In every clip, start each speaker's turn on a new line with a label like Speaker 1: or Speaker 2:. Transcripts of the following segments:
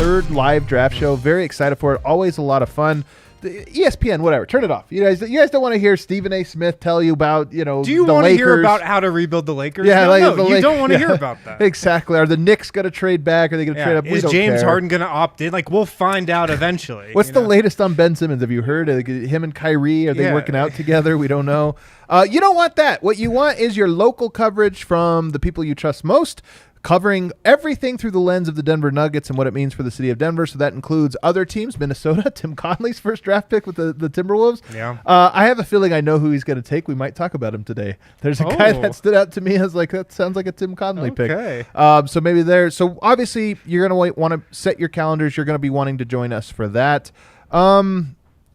Speaker 1: third live draft show. Very excited for it. Always a lot of fun. The ESPN, whatever. Turn it off. You guys don't want to hear Stephen A. Smith tell you about,
Speaker 2: Do you want to hear about how to rebuild the Lakers?
Speaker 1: Yeah,
Speaker 2: no, you don't want to hear about that.
Speaker 1: Exactly. Are the Knicks going to trade back? Are they going to trade up?
Speaker 2: Is James Harden going to opt in? We'll find out eventually.
Speaker 1: What's the latest on Ben Simmons? Have you heard? Him and Kyrie, are they working out together? We don't know. You don't want that. What you want is your local coverage from the people you trust most, covering everything through the lens of the Denver Nuggets and what it means for the city of Denver. So that includes other teams, Minnesota, Tim Conley's first draft pick with the Timberwolves.
Speaker 2: Yeah.
Speaker 1: I have a feeling I know who he's going to take. We might talk about him today. There's a guy that stood out to me as that sounds like a Tim Conley pick. So maybe there. So obviously you're going to want to set your calendars. You're going to be wanting to join us for that.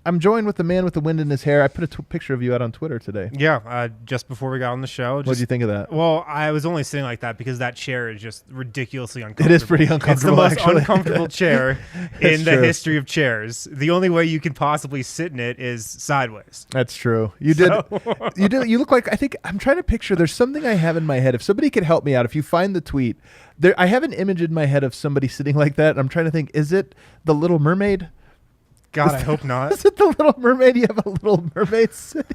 Speaker 1: I'm joined with the man with the wind in his hair. I put a picture of you out on Twitter today.
Speaker 2: Yeah, just before we got on the show.
Speaker 1: What did you think of that?
Speaker 2: Well, I was only sitting like that because that chair is just ridiculously uncomfortable.
Speaker 1: It is pretty uncomfortable,
Speaker 2: It's the most uncomfortable chair in the history of chairs. The only way you can possibly sit in it is sideways.
Speaker 1: That's true. You did. You look like, I think, I'm trying to picture, there's something I have in my head. If somebody could help me out, if you find the tweet, I have an image in my head of somebody sitting like that. And I'm trying to think, is it the Little Mermaid?
Speaker 2: God, I hope not.
Speaker 1: Is it the Little Mermaid? You have a Little Mermaid sitting.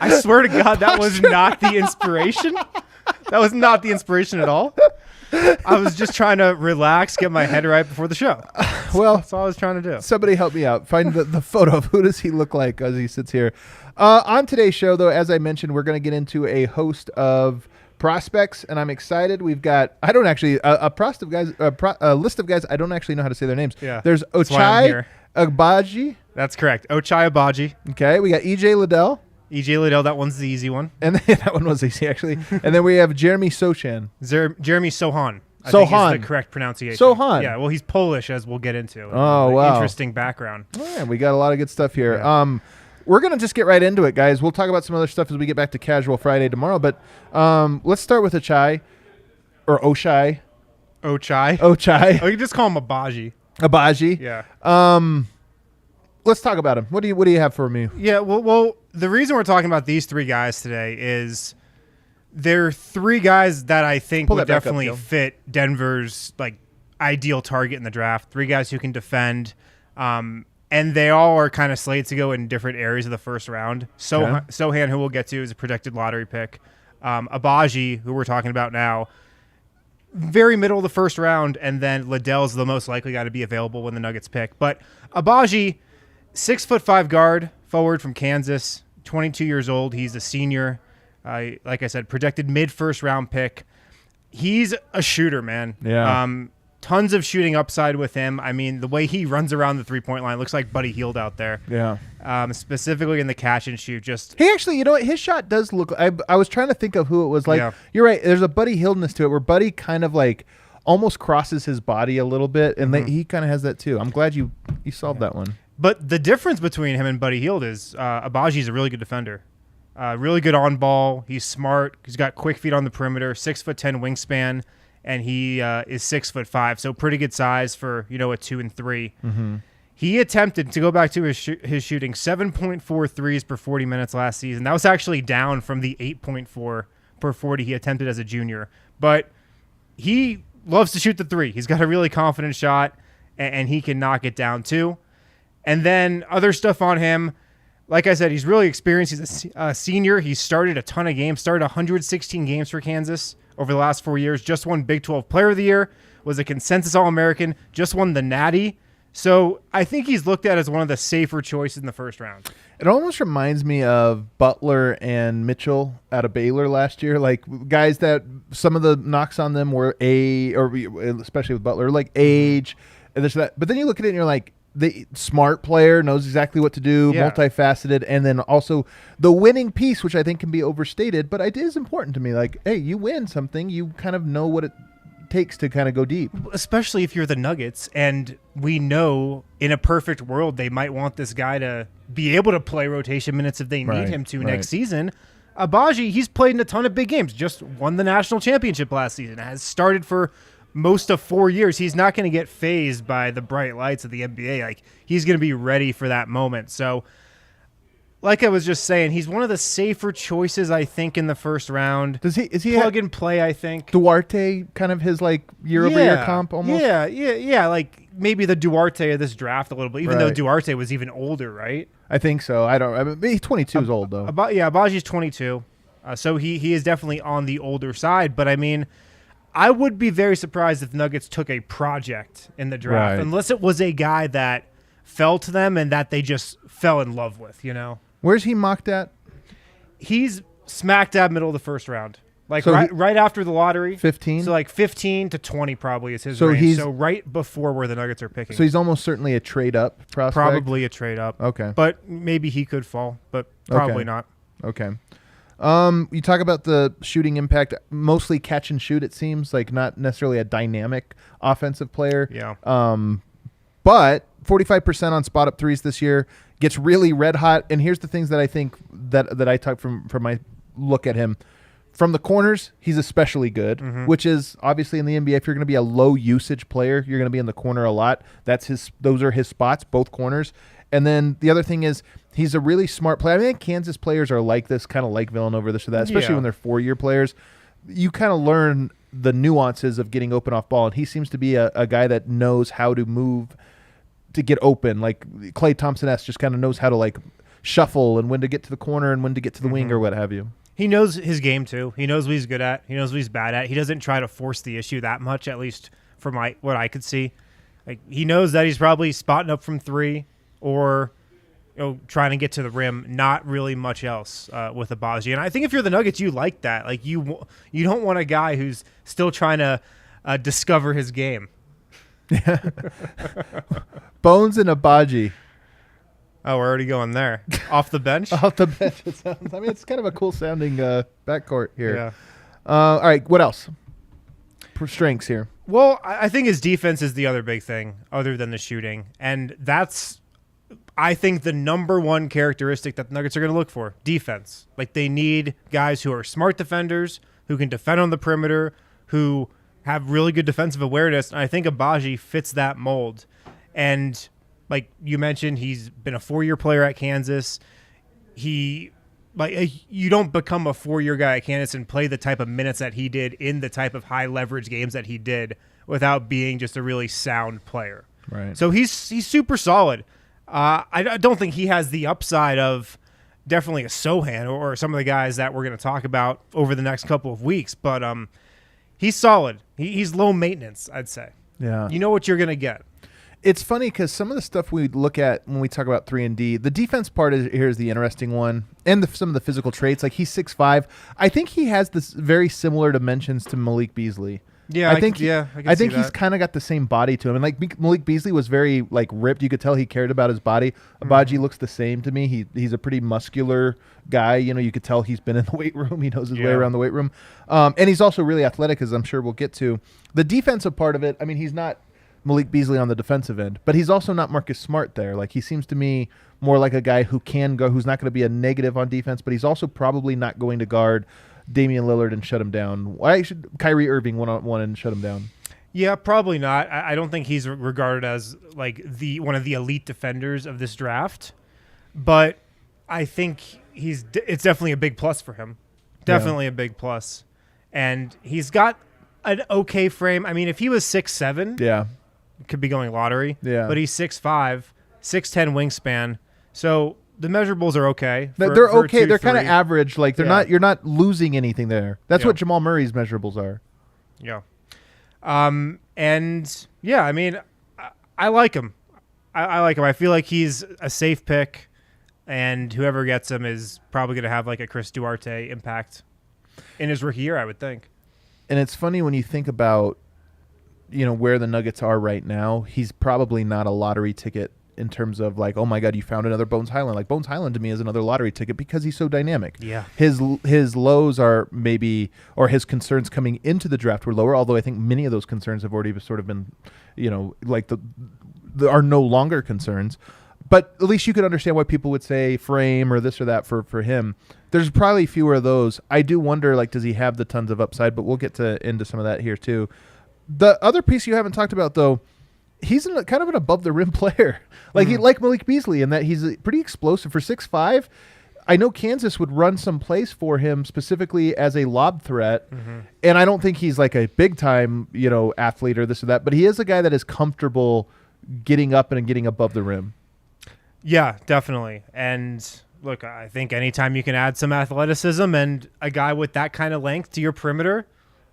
Speaker 2: I swear to God, that was not the inspiration. That was not the inspiration at all. I was just trying to relax, get my head right before the show.
Speaker 1: Well,
Speaker 2: that's all I was trying to do.
Speaker 1: Somebody help me out. Find the photo of who does he look like as he sits here. On today's show, though, as I mentioned, we're going to get into a host of prospects, and I'm excited. We've got a list of guys. I don't actually know how to say their names.
Speaker 2: Yeah,
Speaker 1: there's Ochai, Agbaji.
Speaker 2: That's correct. Ochai Agbaji.
Speaker 1: Okay, we got EJ Liddell.
Speaker 2: EJ Liddell, that one's the easy one.
Speaker 1: And that one was easy, actually. And then we have Jeremy Sochan.
Speaker 2: Jeremy Sohan. I
Speaker 1: think
Speaker 2: is the correct pronunciation.
Speaker 1: Sohan.
Speaker 2: Yeah, well, he's Polish, as we'll get into.
Speaker 1: Oh, wow.
Speaker 2: Interesting background.
Speaker 1: Yeah, we got a lot of good stuff here. Yeah. We're going to just get right into it, guys. We'll talk about some other stuff as we get back to Casual Friday tomorrow. But let's start with Ochai. Or Ochai.
Speaker 2: Ochai.
Speaker 1: Ochai.
Speaker 2: Oh, you can just call him Agbaji.
Speaker 1: Agbaji.
Speaker 2: Yeah.
Speaker 1: Let's talk about him. What do you have for me?
Speaker 2: Yeah, well, the reason we're talking about these three guys today is they're three guys that I think would definitely fit Denver's ideal target in the draft. Three guys who can defend, and they all are kind of slated to go in different areas of the first round. Sohan, who we'll get to, is a projected lottery pick. Agbaji, who we're talking about now, very middle of the first round, and then Liddell's the most likely guy to be available when the Nuggets pick. But Agbaji, 6'5" guard, forward from Kansas, 22 years old. He's a senior. Like I said, projected mid-first round pick. He's a shooter, man.
Speaker 1: Yeah.
Speaker 2: Tons of shooting upside with him. I mean, the way he runs around the three-point line looks like Buddy Hield out there.
Speaker 1: Yeah.
Speaker 2: Specifically in the catch and shoot.
Speaker 1: He actually, you know what? His shot does look. I was trying to think of who it was. You're right. There's a Buddy Hieldness to it, where Buddy kind of almost crosses his body a little bit, and he kind of has that too. I'm glad you solved that one.
Speaker 2: But the difference between him and Buddy Hield is Agbaji's a really good defender. Really good on ball. He's smart. He's got quick feet on the perimeter, 6'10" wingspan, and he is 6'5", so pretty good size for a 2 and 3.
Speaker 1: Mm-hmm.
Speaker 2: He attempted to go back to his shooting 7.4 threes per 40 minutes last season. That was actually down from the 8.4 per 40 he attempted as a junior. But he loves to shoot the three. He's got a really confident shot, and he can knock it down too. And then other stuff on him. Like I said, he's really experienced. He's a senior. He started a ton of games, started 116 games for Kansas over the last 4 years, just won Big 12 Player of the Year, was a consensus All-American, just won the Natty. So I think he's looked at as one of the safer choices in the first round.
Speaker 1: It almost reminds me of Butler and Mitchell out of Baylor last year, guys that some of the knocks on them were especially with Butler, age, and this, that. But then you look at it and you're like, the smart player, knows exactly what to do, multifaceted, and then also the winning piece, which I think can be overstated, but it is important to me. Hey, you win something, you kind of know what it takes to kind of go deep.
Speaker 2: Especially if you're the Nuggets, and we know in a perfect world they might want this guy to be able to play rotation minutes if they need him to next season. Agbaji, he's played in a ton of big games, just won the national championship last season, has started for most of 4 years. He's not going to get fazed by the bright lights of the NBA. He's going to be ready for that moment. So, like I was just saying, he's one of the safer choices, I think, in the first round.
Speaker 1: Is he
Speaker 2: plug and play? I think
Speaker 1: Duarte, kind of his year-over-year comp almost.
Speaker 2: Yeah. maybe the Duarte of this draft a little bit, even though Duarte was even older, right?
Speaker 1: I think so. I mean, he's 22 is old, though.
Speaker 2: Agbaji's 22. So he is definitely on the older side. But, I mean, I would be very surprised if Nuggets took a project in the draft, unless it was a guy that fell to them and that they just fell in love with, you know?
Speaker 1: Where's he mocked at?
Speaker 2: He's smack dab middle of the first round. Like right after the lottery.
Speaker 1: 15?
Speaker 2: So like 15 to 20 probably is his range. So right before where the Nuggets are picking.
Speaker 1: So he's almost certainly a trade-up prospect?
Speaker 2: Probably a trade-up.
Speaker 1: Okay.
Speaker 2: But maybe he could fall, but probably not.
Speaker 1: Okay. You talk about the shooting impact, mostly catch and shoot, it seems, like not necessarily a dynamic offensive player.
Speaker 2: Yeah.
Speaker 1: But 45% on spot-up threes this year, gets really red hot. And here's the things that I think that I took from my look at him. From the corners, he's especially good, which is obviously in the NBA, if you're going to be a low usage player, you're going to be in the corner a lot. Those are his spots, both corners. And then the other thing is he's a really smart player. I think Kansas players are like this, kind of like Villanova, this or that, especially when they're 4-year players. You kind of learn the nuances of getting open off ball, and he seems to be a guy that knows how to move to get open. Like Klay Thompson-esque, just kind of knows how to like shuffle and when to get to the corner and when to get to the wing or what have you.
Speaker 2: He knows his game, too. He knows what he's good at. He knows what he's bad at. He doesn't try to force the issue that much, at least from what I could see. Like he knows that he's probably spotting up from 3 or trying to get to the rim, not really much else with Agbaji. And I think if you're the Nuggets, you like that. Like you don't want a guy who's still trying to discover his game.
Speaker 1: Bones and Agbaji.
Speaker 2: Oh, we're already going there. Off the bench?
Speaker 1: Off the bench. It's kind of a cool sounding backcourt here. Yeah. All right, what else? Strengths here.
Speaker 2: Well, I think his defense is the other big thing other than the shooting. And that's, I think, the number one characteristic that the Nuggets are going to look for. Defense. Like they need guys who are smart defenders, who can defend on the perimeter, who have really good defensive awareness. And I think Agbaji fits that mold. And like you mentioned, he's been a 4-year player at Kansas. You don't become a 4-year guy at Kansas and play the type of minutes that he did in the type of high leverage games that he did without being just a really sound player.
Speaker 1: Right.
Speaker 2: So he's super solid. I don't think he has the upside of definitely a Sohan or some of the guys that we're going to talk about over the next couple of weeks, but he's solid. He's low maintenance, I'd say.
Speaker 1: Yeah.
Speaker 2: You know what you're going to get.
Speaker 1: It's funny because some of the stuff we look at when we talk about 3-and-D, the defense part here is the interesting one, and some of the physical traits. Like he's 6'5". I think he has this very similar dimensions to Malik Beasley.
Speaker 2: Yeah, I think
Speaker 1: he's kind of got the same body to him. And like Malik Beasley was very like ripped. You could tell he cared about his body. Agbaji looks the same to me. He's a pretty muscular guy. You could tell he's been in the weight room. He knows his way around the weight room. And he's also really athletic, as I'm sure we'll get to. The defensive part of it, I mean, he's not Malik Beasley on the defensive end, but he's also not Marcus Smart there. Like he seems to me more like a guy who can go, who's not going to be a negative on defense, but he's also probably not going to guard Damian Lillard and shut him down. Why should Kyrie Irving one-on-one and shut him down?
Speaker 2: Yeah, probably not. I don't think he's regarded as like one of the elite defenders of this draft, but I think it's definitely a big plus for him. Definitely a big plus. And he's got an okay frame. I mean, if he was 6'7", could be going lottery. Yeah. But he's 6'5", 6'10" wingspan. So the measurables are okay.
Speaker 1: They're okay. They're kind of average. Like you're not losing anything there. That's what Jamal Murray's measurables are.
Speaker 2: Yeah. And yeah, I mean, I like him. I like him. I feel like he's a safe pick, and whoever gets him is probably going to have like a Chris Duarte impact in his rookie year, I would think.
Speaker 1: And it's funny when you think about, where the Nuggets are right now, he's probably not a lottery ticket in terms of like, oh my God, you found another Bones Highland. Like Bones Highland to me is another lottery ticket because he's so dynamic.
Speaker 2: Yeah.
Speaker 1: His lows are or his concerns coming into the draft were lower, although I think many of those concerns have already sort of been, like there are no longer concerns. But at least you could understand why people would say frame or this or that for him. There's probably fewer of those. I do wonder, like, does he have the tons of upside? But we'll get into some of that here too. The other piece you haven't talked about, though, he's kind of an above-the-rim player. Like like Malik Beasley in that he's pretty explosive. For 6'5", I know Kansas would run some plays for him specifically as a lob threat, and I don't think he's like a big-time athlete or this or that, but he is a guy that is comfortable getting up and getting above the rim.
Speaker 2: Yeah, definitely. And look, I think anytime you can add some athleticism and a guy with that kind of length to your perimeter,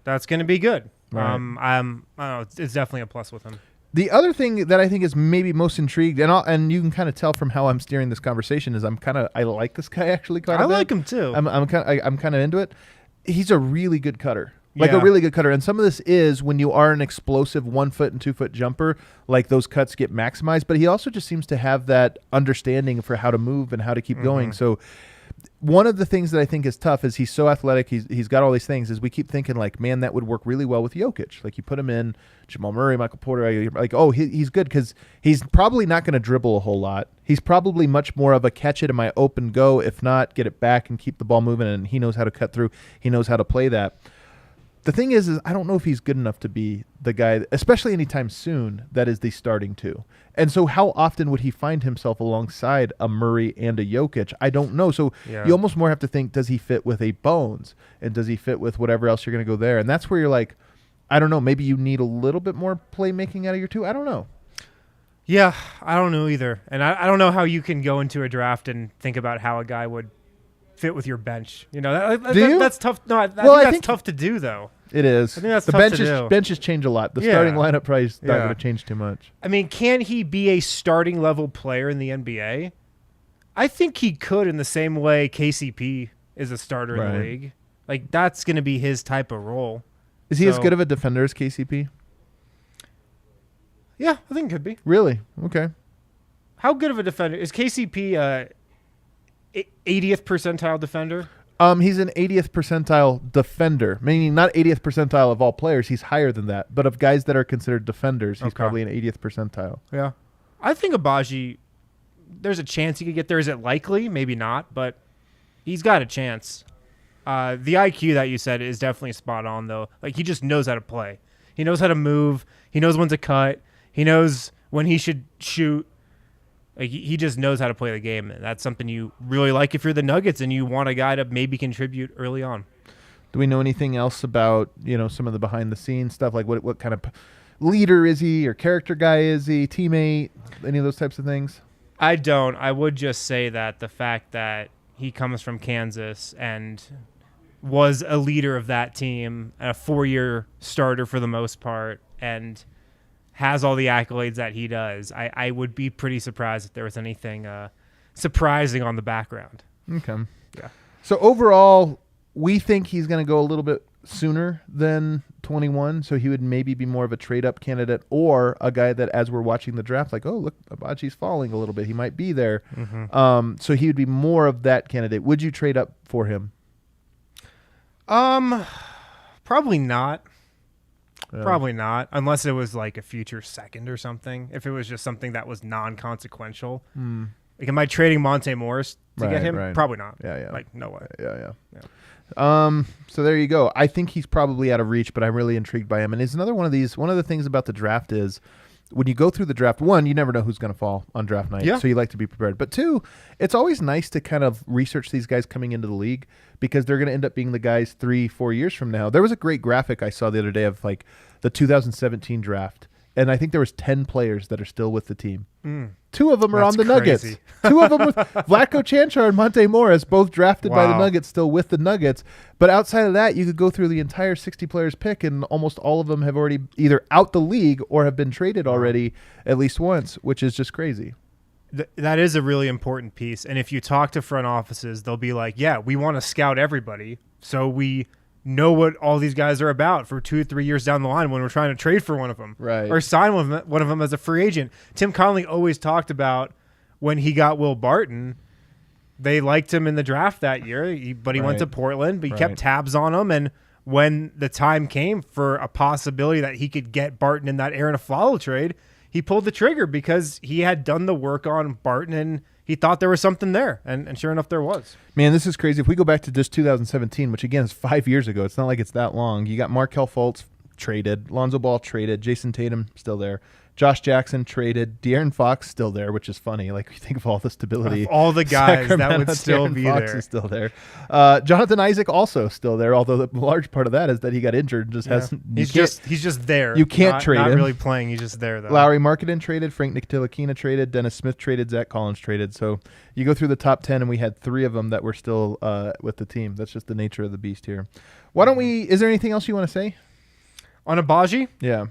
Speaker 2: that's going to be good.
Speaker 1: Right.
Speaker 2: I don't know, it's definitely a plus with him.
Speaker 1: The other thing that I think is maybe most intrigued, and you can kind of tell from how I'm steering this conversation, is I like this guy actually quite a bit. I
Speaker 2: like him too.
Speaker 1: I'm kind of into it. He's a really good cutter. A really good cutter. And some of this is when you are an explosive 1 foot and 2 foot jumper, like those cuts get maximized. But he also just seems to have that understanding for how to move and how to keep going. So one of the things that I think is tough is he's so athletic. He's got all these things. Is we keep thinking like, man, that would work really well with Jokic. Like you put him in Jamal Murray, Michael Porter. Like, oh, he's good because he's probably not going to dribble a whole lot. He's probably much more of a catch it in my open go. If not, get it back and keep the ball moving. And he knows how to cut through. He knows how to play that. The thing is I don't know if he's good enough to be the guy, especially anytime soon, that is the starting two. And so how often would he find himself alongside a Murray and a Jokic? I don't know. So you almost more have to think, does he fit with a Bones? And does he fit with whatever else you're going to go there? And that's where you're like, I don't know. Maybe you need a little bit more playmaking out of your two. I don't know.
Speaker 2: Yeah, I don't know either. And I don't know how you can go into a draft and think about how a guy would fit with your bench. You know, that's tough. No, I think that's tough to do, though.
Speaker 1: It is.
Speaker 2: I think that's
Speaker 1: the
Speaker 2: tough to do.
Speaker 1: Benches change a lot. The starting lineup probably is not going to change too much.
Speaker 2: I mean, can he be a starting level player in the NBA? I think he could in the same way KCP is a starter in the league. Like, that's going to be his type of role.
Speaker 1: Is he as good of a defender as KCP?
Speaker 2: Yeah, I think he could be.
Speaker 1: Really? Okay.
Speaker 2: How good of a defender? Is KCP 80th percentile defender?
Speaker 1: He's an 80th percentile defender, meaning not 80th percentile of all players. He's higher than that. But of guys that are considered defenders, he's probably an 80th percentile.
Speaker 2: Yeah. I think Agbaji, there's a chance he could get there. Is it likely? Maybe not, but he's got a chance. The IQ that you said is definitely spot on, though. Like, he just knows how to play. He knows how to move. He knows when to cut. He knows when he should shoot. Like, he just knows how to play the game. And that's something you really like if you're the Nuggets and you want a guy to maybe contribute early on.
Speaker 1: Do we know anything else about, some of the behind-the-scenes stuff? Like what kind of leader is he or character guy is he, teammate, any of those types of things?
Speaker 2: I don't. I would just say that the fact that he comes from Kansas and was a leader of that team, a 4-year starter for the most part, and has all the accolades that he does, I would be pretty surprised if there was anything surprising on the background.
Speaker 1: Okay.
Speaker 2: Yeah.
Speaker 1: So overall, we think he's going to go a little bit sooner than 21, so he would maybe be more of a trade-up candidate or a guy that, as we're watching the draft, like, oh, look, Agbaji's falling a little bit. He might be there. Mm-hmm. So he would be more of that candidate. Would you trade up for him?
Speaker 2: Probably not. Probably not, unless it was like a future second or something. If it was just something that was non-consequential. Like, am I trading Monte Morris to get him? Right. Probably not.
Speaker 1: Yeah.
Speaker 2: Like, no way.
Speaker 1: Yeah. So there you go. I think he's probably out of reach, but I'm really intrigued by him. And it's another one of these. One of the things about the draft is when you go through the draft, one, you never know who's going to fall on draft night. Yeah. So you like to be prepared. But two, it's always nice to kind of research these guys coming into the league because they're going to end up being the guys 3-4 years from now. There was a great graphic I saw the other day of like the 2017 draft. And I think there was 10 players that are still with the team. 2 of them are on the Nuggets. 2 of them with Vlatko Čančar and Monte Morris, both drafted by the Nuggets, still with the Nuggets. But outside of that, you could go through the entire 60 players pick, and almost all of them have already either out the league or have been traded already at least once, which is just crazy.
Speaker 2: That is a really important piece. And if you talk to front offices, they'll be like, yeah, we want to scout everybody, so we know what all these guys are about for 2 or 3 years down the line when we're trying to trade for one of them,
Speaker 1: right?
Speaker 2: Or sign one of them as a free agent. Tim Connelly always talked about when he got Will Barton, they liked him in the draft that year, but he went to Portland, but he kept tabs on him. And when the time came for a possibility that he could get Barton in that Aaron Aflalo trade, he pulled the trigger because he had done the work on Barton and he thought there was something there, and sure enough, there was.
Speaker 1: Man, this is crazy. If we go back to just 2017, which again is 5 years ago, it's not like it's that long. You got Markelle Fultz traded, Lonzo Ball traded, Jason Tatum still there, Josh Jackson traded. De'Aaron Fox still there, which is funny. Like, you think of all the stability.
Speaker 2: Of all the guys
Speaker 1: Sacramento,
Speaker 2: that would still
Speaker 1: De'Aaron
Speaker 2: be
Speaker 1: Fox
Speaker 2: there.
Speaker 1: is still there. Jonathan Isaac also still there, although the large part of that is that he got injured and just hasn't.
Speaker 2: He's just there.
Speaker 1: You can't trade
Speaker 2: not
Speaker 1: him.
Speaker 2: Really playing. He's just there though.
Speaker 1: Lowry Markkanen traded. Frank Ntilikina traded. Dennis Smith traded. Zach Collins traded. So you go through the top 10, and we had 3 of them that were still with the team. That's just the nature of the beast here. Why don't we? Is there anything else you want to say
Speaker 2: on Agbaji?
Speaker 1: Yeah.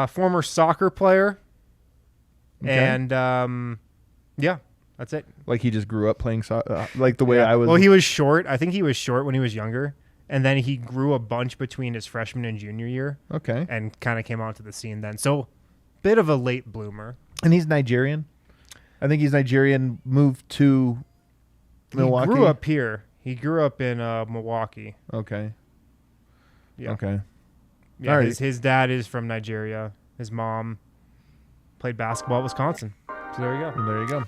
Speaker 2: Former soccer player.
Speaker 1: Okay.
Speaker 2: And yeah, that's it.
Speaker 1: Like he just grew up playing soccer, like the way I was.
Speaker 2: Well, he was short. I think he was short when he was younger, and then he grew a bunch between his freshman and junior year.
Speaker 1: Okay.
Speaker 2: And kind of came onto the scene then. So, bit of a late bloomer.
Speaker 1: And he's Nigerian. I think he's Nigerian. Moved to Milwaukee.
Speaker 2: He grew up here. He grew up in Milwaukee.
Speaker 1: Okay.
Speaker 2: Yeah.
Speaker 1: Okay.
Speaker 2: Yeah.
Speaker 1: All right.
Speaker 2: His dad is from Nigeria. His mom played basketball at Wisconsin. So there you go.
Speaker 1: And there you go.